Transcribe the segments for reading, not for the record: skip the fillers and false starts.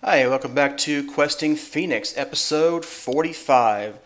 Hi, welcome back to Questing Phoenix, episode 45.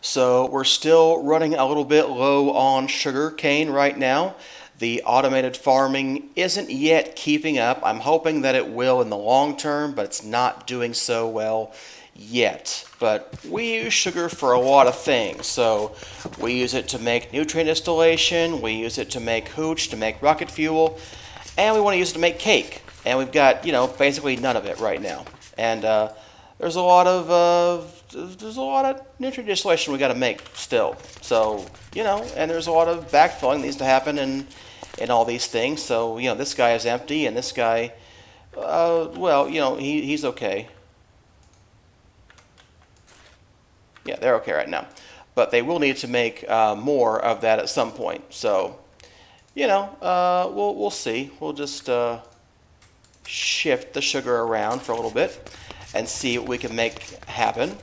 So we're still running a little bit low on sugar cane right now. The automated farming isn't yet keeping up. I'm hoping that it will in the long term, but it's not doing so well yet. But we use sugar for a lot of things. So we use it to make nutrient distillation, we use it to make hooch, to make rocket fuel, and we want to use it to make cake. And we've got, basically none of it right now. And there's a lot of nutrient distillation we got to make still. So and there's a lot of backfilling that needs to happen in all these things. So this guy is empty, and this guy, he's okay. Yeah, they're okay right now, but they will need to make more of that at some point. So we'll see. We'll just shift the sugar around for a little bit and see what we can make happen.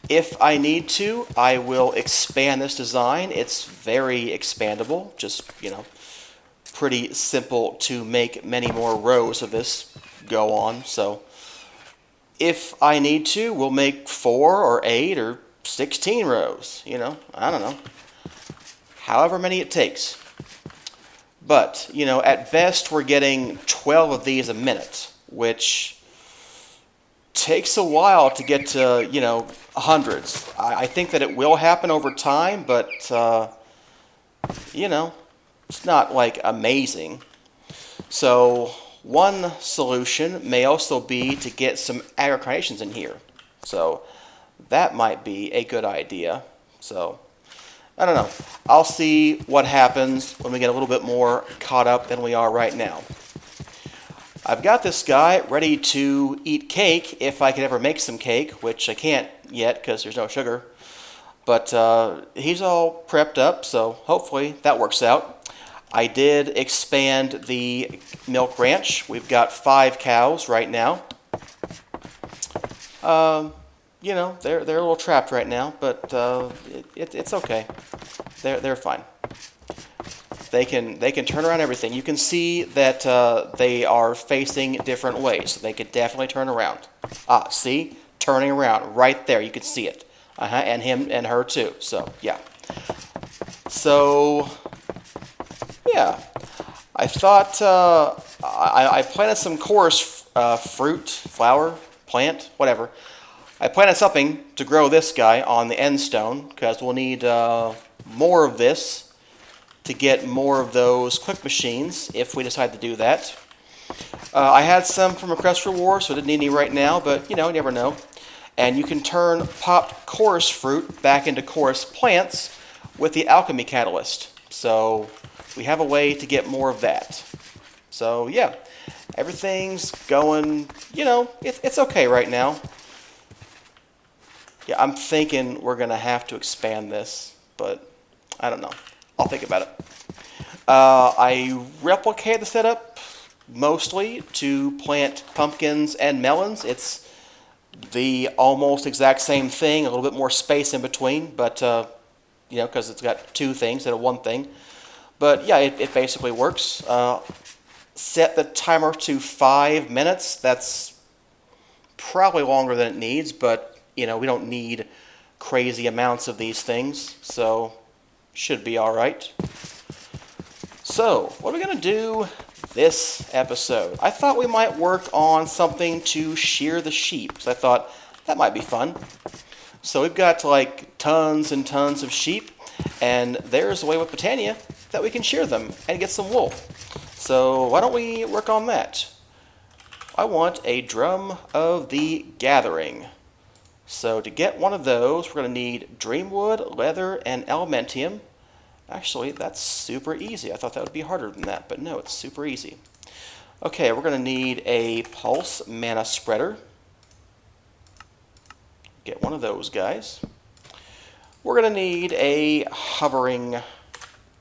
If I need to, I will expand this design. It's very expandable, just, pretty simple to make many more rows of this go on. So if I need to, we'll make 4 or 8 or 16 rows, I don't know. However many it takes. But, at best we're getting 12 of these a minute, which takes a while to get to, hundreds. I think that it will happen over time, but, it's not, amazing. So one solution may also be to get some aggregations in here. So that might be a good idea. So I don't know. I'll see what happens when we get a little bit more caught up than we are right now. I've got this guy ready to eat cake if I could ever make some cake, which I can't yet because there's no sugar. But he's all prepped up, so hopefully that works out. I did expand the milk ranch. We've got 5 cows right now. They're a little trapped right now, but it's okay. They're fine. They can turn around everything. You can see that they are facing different ways. So they could definitely turn around. See? Turning around right there. You can see it. And him and her too. So, yeah. So, yeah. I thought I planted some chorus fruit, flower, plant, whatever. I planted something to grow this guy on the end stone because we'll need more of this to get more of those quick machines if we decide to do that. I had some from a quest reward, so I didn't need any right now, but you never know. And you can turn popped chorus fruit back into chorus plants with the alchemy catalyst. So we have a way to get more of that. So yeah, everything's going, it's okay right now. Yeah, I'm thinking we're going to have to expand this, but I don't know. I'll think about it. I replicated the setup mostly to plant pumpkins and melons. It's the almost exact same thing, a little bit more space in between, but, because it's got 2 things instead of 1 thing. But, yeah, it basically works. Set the timer to 5 minutes. That's probably longer than it needs, but we don't need crazy amounts of these things, so should be all right. So, what are we going to do this episode? I thought we might work on something to shear the sheep, so I thought that might be fun. So we've got tons and tons of sheep, and there's a way with Botania that we can shear them and get some wool. So why don't we work on that? I want a drum of the gathering. So to get one of those, we're going to need dreamwood, leather, and elementium. Actually, that's super easy. I thought that would be harder than that, but no, it's super easy. Okay, we're going to need a pulse mana spreader. Get one of those guys. We're going to need a hovering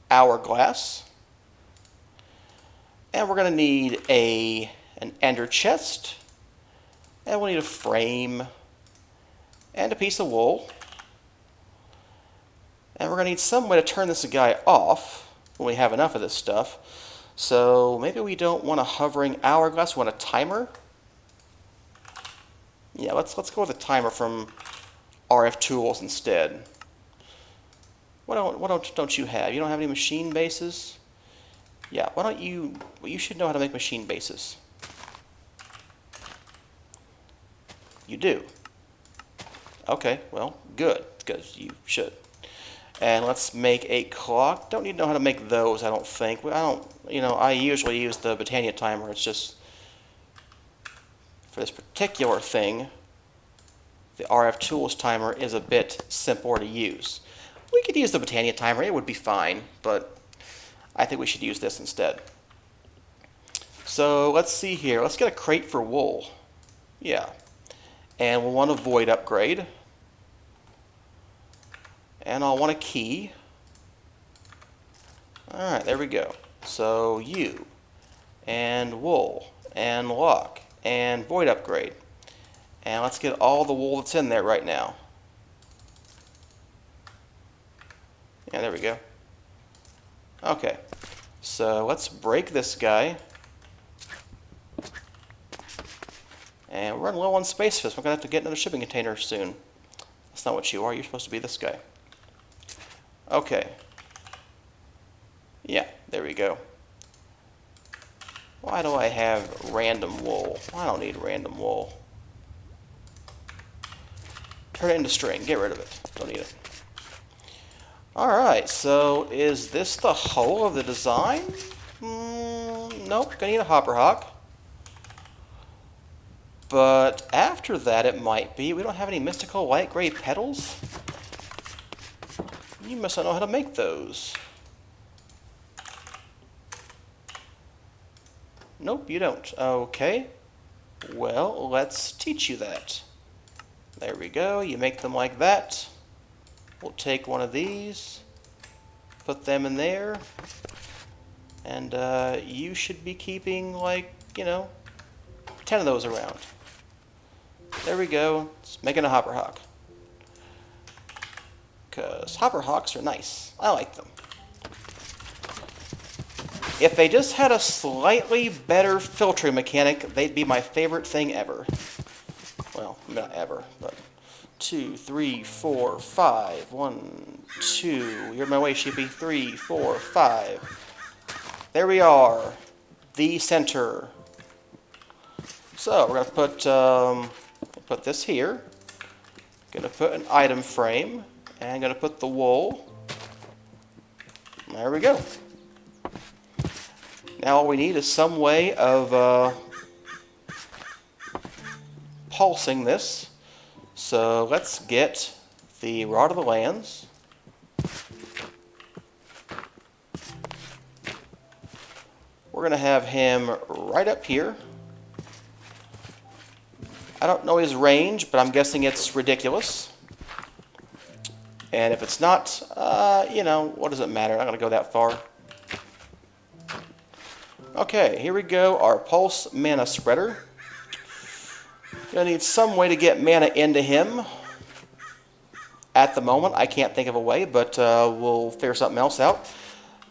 hourglass. And we're going to need an ender chest. And we'll need a frame and a piece of wool. And we're going to need some way to turn this guy off when we have enough of this stuff. So maybe we don't want a hovering hourglass, we want a timer. Yeah, let's go with a timer from RF Tools instead. What don't you have? You don't have any machine bases? Yeah, why don't you... Well, you should know how to make machine bases. You do. Okay, well, good, because you should. And let's make a clock. Don't need to know how to make those, I don't think. I don't, you know, I usually use the Botania timer. It's just, for this particular thing, the RF Tools timer is a bit simpler to use. We could use the Botania timer, it would be fine, but I think we should use this instead. So let's see here. Let's get a crate for wool. Yeah. And we'll want a void upgrade. And I'll want a key. Alright, there we go. So you, and wool, and lock, and void upgrade. And let's get all the wool that's in there right now. Yeah, there we go. Okay, so let's break this guy. And we're running low on space for this. We're going to have to get another shipping container soon. That's not what you are. You're supposed to be this guy. Okay. Yeah, there we go. Why do I have random wool? I don't need random wool. Turn it into string. Get rid of it. Don't need it. Alright, so is this the whole of the design? Nope, gonna need a hopper hawk. But after that it might be. We don't have any mystical light gray petals? You must not know how to make those. Nope, you don't. Okay. Well, let's teach you that. There we go. You make them like that. We'll take one of these, put them in there, and you should be keeping, like, you know, 10 of those around. There we go. It's making a hopper hawk. Because hopper hawks are nice. I like them. If they just had a slightly better filtering mechanic, they'd be my favorite thing ever. Well, not ever, but 2, 3, 4, 5. 1, 2. You're in my way, sheepy. 3, 4, 5. There we are. The center. So we're gonna put this here. Gonna put an item frame, and gonna put the wool. There we go. Now all we need is some way of pulsing this. So let's get the Rod of the Lands. We're going to have him right up here. I don't know his range, but I'm guessing it's ridiculous. And if it's not, you know, what does it matter? I'm not going to go that far. Okay, here we go, our Pulse Mana Spreader. Gonna need some way to get mana into him. At the moment, I can't think of a way, but we'll figure something else out.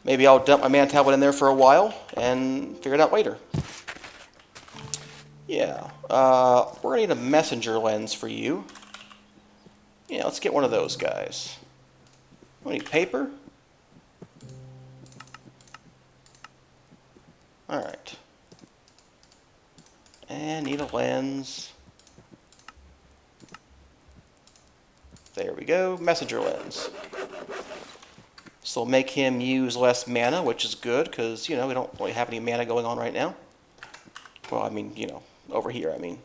Maybe I'll dump my mana tablet in there for a while and figure it out later. Yeah, we're gonna need a messenger lens for you. Yeah, let's get one of those guys. We need paper. Alright. And need a lens. There we go, messenger lens. So we'll make him use less mana, which is good, because, you know, we don't really have any mana going on right now. Well, I mean, you know, over here, I mean.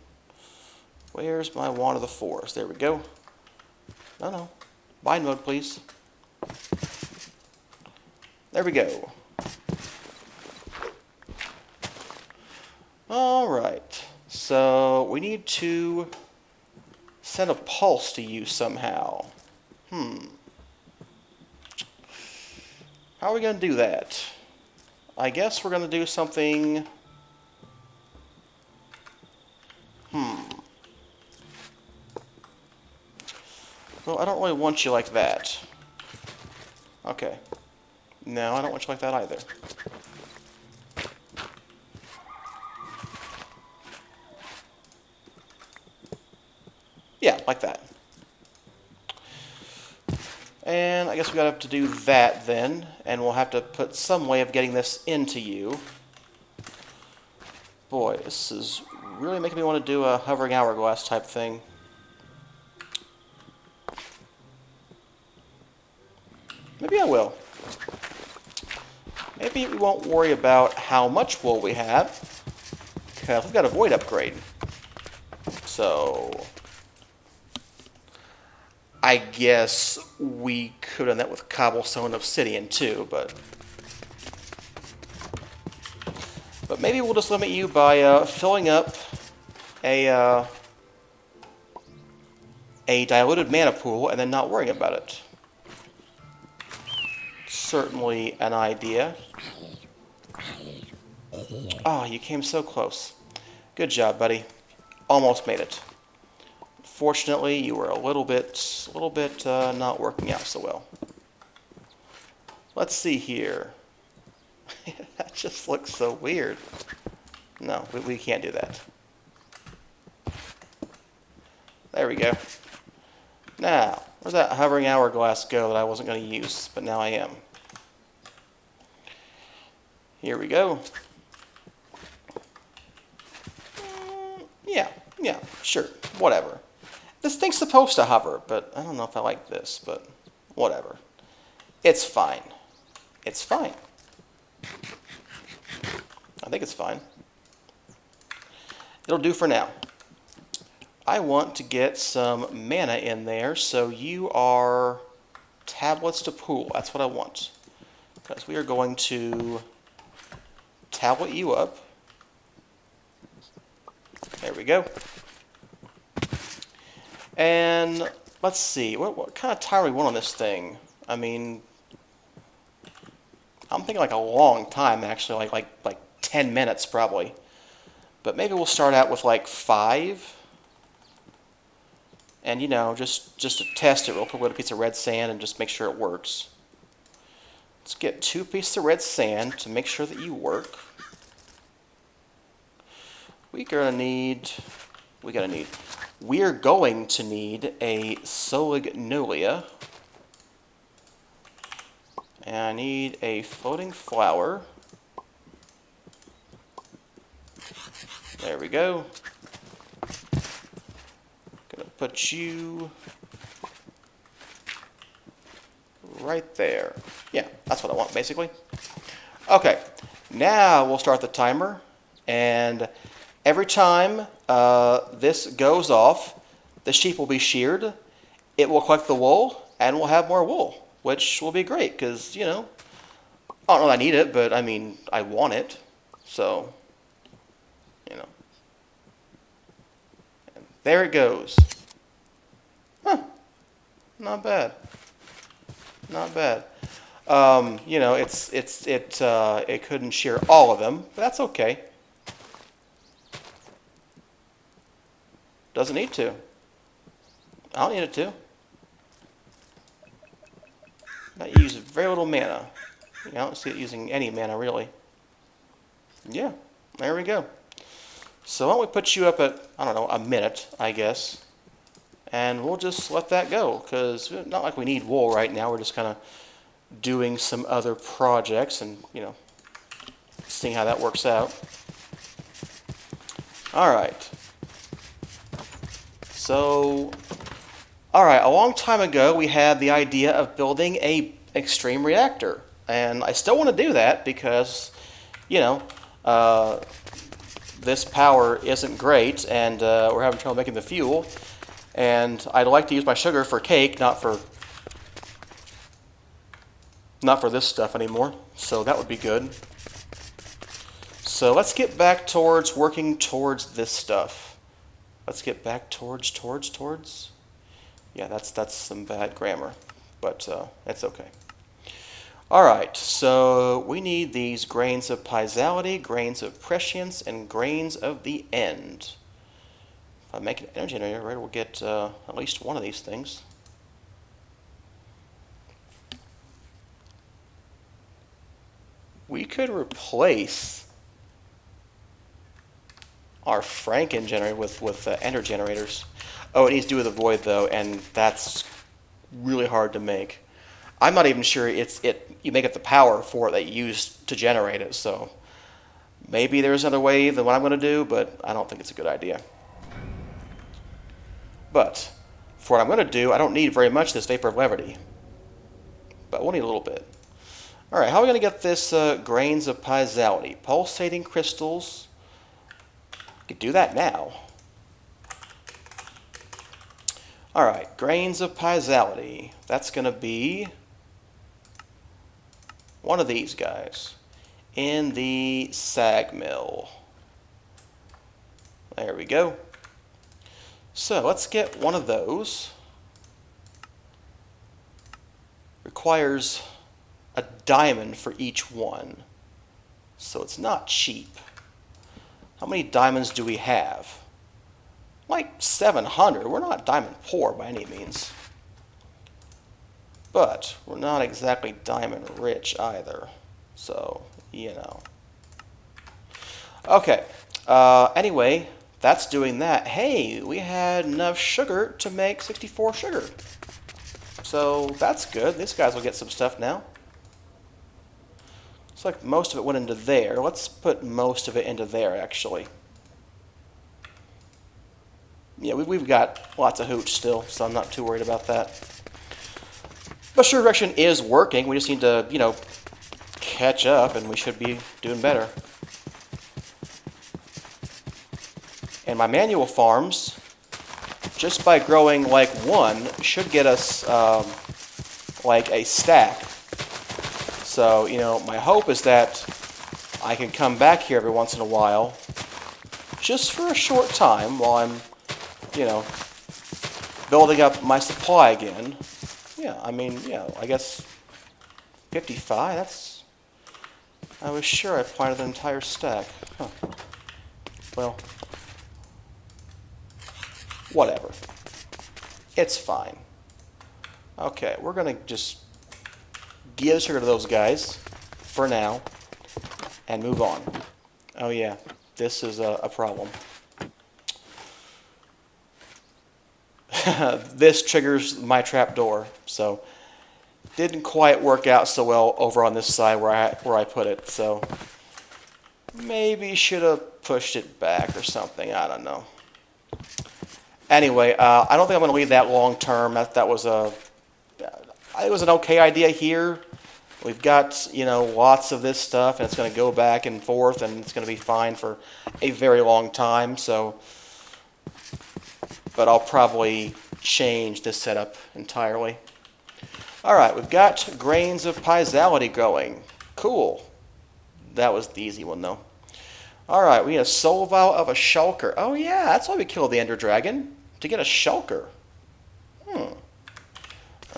Where's my Wand of the Forest? There we go. No. Bind mode, please. There we go. Alright, so we need to send a pulse to you somehow. How are we going to do that? I guess we're going to do something... Well, I don't really want you like that. Okay. No, I don't want you like that either. Yeah, like that. And I guess we gotta have to do that then, and we'll have to put some way of getting this into you. Boy, this is really making me want to do a hovering hourglass type thing. Maybe I will. Maybe we won't worry about how much wool we have, because we've got a void upgrade. So I guess we could have done that with cobblestone and obsidian too, but maybe we'll just limit you by filling up a diluted mana pool and then not worrying about it. Certainly an idea. Oh, you came so close. Good job, buddy. Almost made it. Fortunately, you were a little bit not working out so well. Let's see here. That just looks so weird. No, we can't do that. There we go. Now, where'd that hovering hourglass go that I wasn't going to use, but now I am? Here we go. Yeah, sure, whatever. This thing's supposed to hover, but I don't know if I like this, but whatever. It's fine. It's fine. I think it's fine. It'll do for now. I want to get some mana in there, so you are tablets to pool. That's what I want. Because we are going to tablet you up. There we go. And let's see, what kind of time do we want on this thing? I mean, I'm thinking like a long time actually, like 10 minutes probably. But maybe we'll start out with like 5. And you know, just to test it real quick with a piece of red sand and just make sure it works. Let's get 2 pieces of red sand to make sure that you work. We're going to need a Solignolia. And I need a floating flower. There we go. Gonna put you right there. Yeah, that's what I want basically. Okay, now we'll start the timer, and every time this goes off, the sheep will be sheared. It will collect the wool, and we'll have more wool, which will be great because, you know, I don't know if I need it, but I mean, I want it. So, you know. And there it goes. Huh. Not bad. Not bad. You know, it couldn't shear all of them, but that's okay. Doesn't need to. I don't need it to. I use very little mana. I don't see it using any mana really. Yeah, there we go. So why don't we put you up at, I don't know, a minute, I guess. And we'll just let that go, because not like we need wool right now. We're just kind of doing some other projects and, you know, seeing how that works out. All right. So, all right, a long time ago we had the idea of building a extreme reactor, and I still want to do that because, you know, this power isn't great, and we're having trouble making the fuel, and I'd like to use my sugar for cake, not for this stuff anymore, so that would be good. So let's get back towards working towards this stuff. Let's get back towards. Yeah, that's some bad grammar, but that's okay. All right, so we need these grains of piezoality, grains of prescience, and grains of the end. If I make an energy generator, right, we'll get at least one of these things. We could replace our Franken generator with ender generators. Oh, it needs to do with a void though, and that's really hard to make. I'm not even sure you make up the power for it that you use to generate it, so maybe there's another way than what I'm going to do, but I don't think it's a good idea. But for what I'm going to do, I don't need very much of this vapor of levity, but we'll need a little bit. All right, how are we going to get this grains of piezoality? Pulsating crystals. We could do that now. All right, grains of piezoality. That's going to be one of these guys in the sag mill. There we go. So let's get one of those. Requires a diamond for each one, so it's not cheap. How many diamonds do we have? Like 700. We're not diamond poor by any means, but we're not exactly diamond rich either, so you know. Okay, anyway, that's doing that. Hey, we had enough sugar to make 64 sugar, so that's good. These guys will get some stuff now. Looks like most of it went into there. Let's put most of it into there, actually. Yeah, we've got lots of hooch still, so I'm not too worried about that. But sugar reduction is working. We just need to, you know, catch up, and we should be doing better. And my manual farms, just by growing like one, should get us like a stack. So, you know, my hope is that I can come back here every once in a while, just for a short time while I'm, you know, building up my supply again. Yeah, I mean, yeah, I guess 55, that's... I was sure I planted an entire stack. Huh. Well, whatever. It's fine. Okay, we're going to just give sugar to those guys for now and move on. Oh yeah, this is a problem. This triggers my trapdoor, so didn't quite work out so well over on this side where I put it. So maybe should have pushed it back or something. I don't know. Anyway, I don't think I'm going to leave that long term. That was it was an okay idea here. We've got, you know, lots of this stuff, and it's going to go back and forth, and it's going to be fine for a very long time. So. But I'll probably change this setup entirely. All right, we've got grains of piezoality going. Cool. That was the easy one, though. All right, we need a soul vial of a shulker. Oh, yeah, that's why we killed the Ender Dragon, to get a shulker. All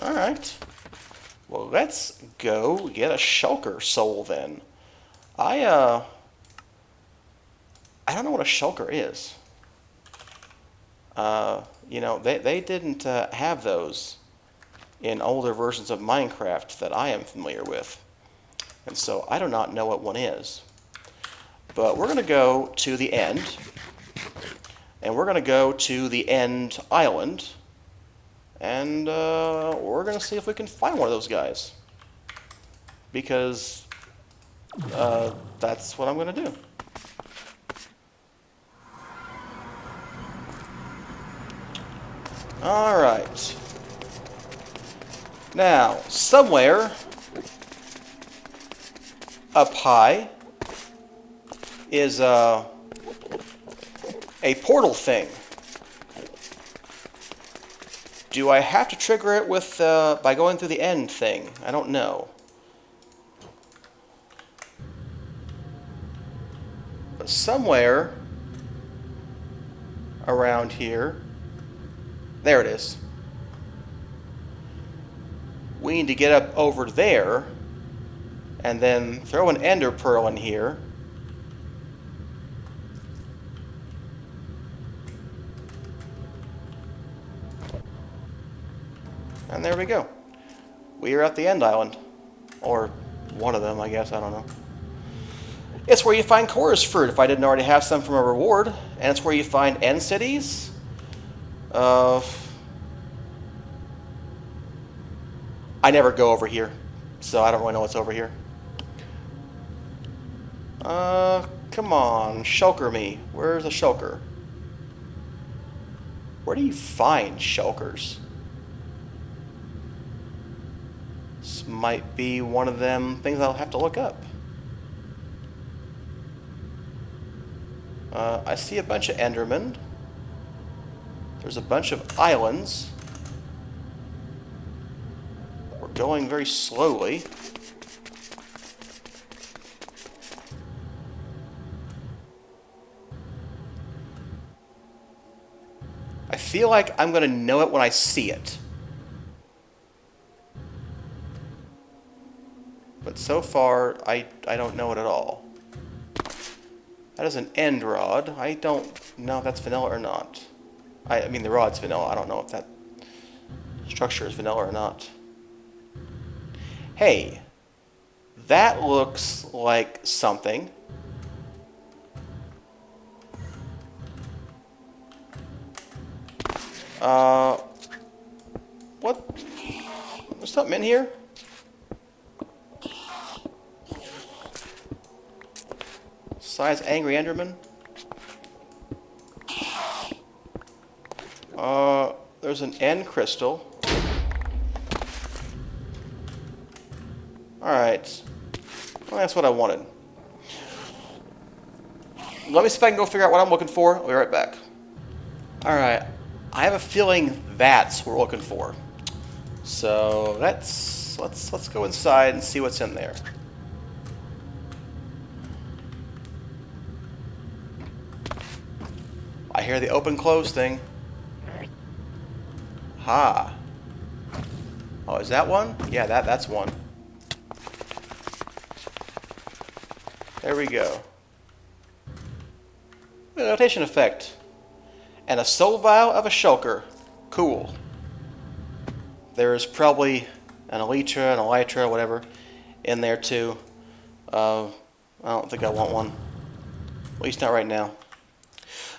right. Well, let's go get a shulker soul, then. I don't know what a shulker is. You know, they didn't have those in older versions of Minecraft that I am familiar with. And so I do not know what one is. But we're going to go to the end. And we're going to go to the end island. And we're going to see if we can find one of those guys. Because that's what I'm going to do. Alright. Now, somewhere up high is a portal thing. Do I have to trigger it with by going through the end thing? I don't know. But somewhere around here, there it is. We need to get up over there and then throw an ender pearl in here. And there we go. We are at the end island. Or one of them, I guess. I don't know. It's where you find chorus fruit if I didn't already have some from a reward, and it's where you find end cities. I never go over here, so I don't really know what's over here. Come on, shulker me. Where's a shulker? Where do you find shulkers? This might be one of them things I'll have to look up. I see a bunch of Endermen. There's a bunch of islands. We're going very slowly. I feel like I'm going to know it when I see it. But so far, I don't know it at all. That is an end rod. I don't know if that's vanilla or not. I mean, the rod's vanilla. I don't know if that structure is vanilla or not. Hey, that looks like something. What? There's something in here? Size angry Enderman. There's an end crystal. Alright. Well, that's what I wanted. Let me see if I can go figure out what I'm looking for. I'll be right back. Alright. I have a feeling that's what we're looking for. So let's go inside and see what's in there. I hear the open close thing. Ha. Oh, is that one? Yeah, that's one. There we go. A rotation effect. And a soul vial of a shulker. Cool. There's probably an elytra, an elytra, whatever, in there too. I don't think I want one. At least not right now.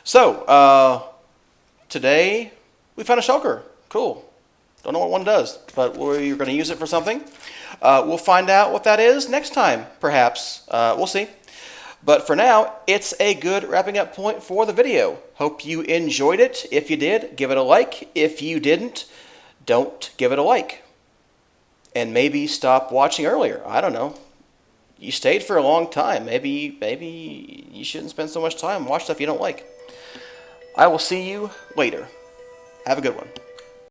So, today we found a shulker. Cool. Don't know what one does, but we're going to use it for something. We'll find out what that is next time, perhaps. We'll see. But for now, it's a good wrapping up point for the video. Hope you enjoyed it. If you did, give it a like. If you didn't, don't give it a like. And maybe stop watching earlier. I don't know. You stayed for a long time. Maybe you shouldn't spend so much time watching stuff you don't like. I will see you later. Have a good one.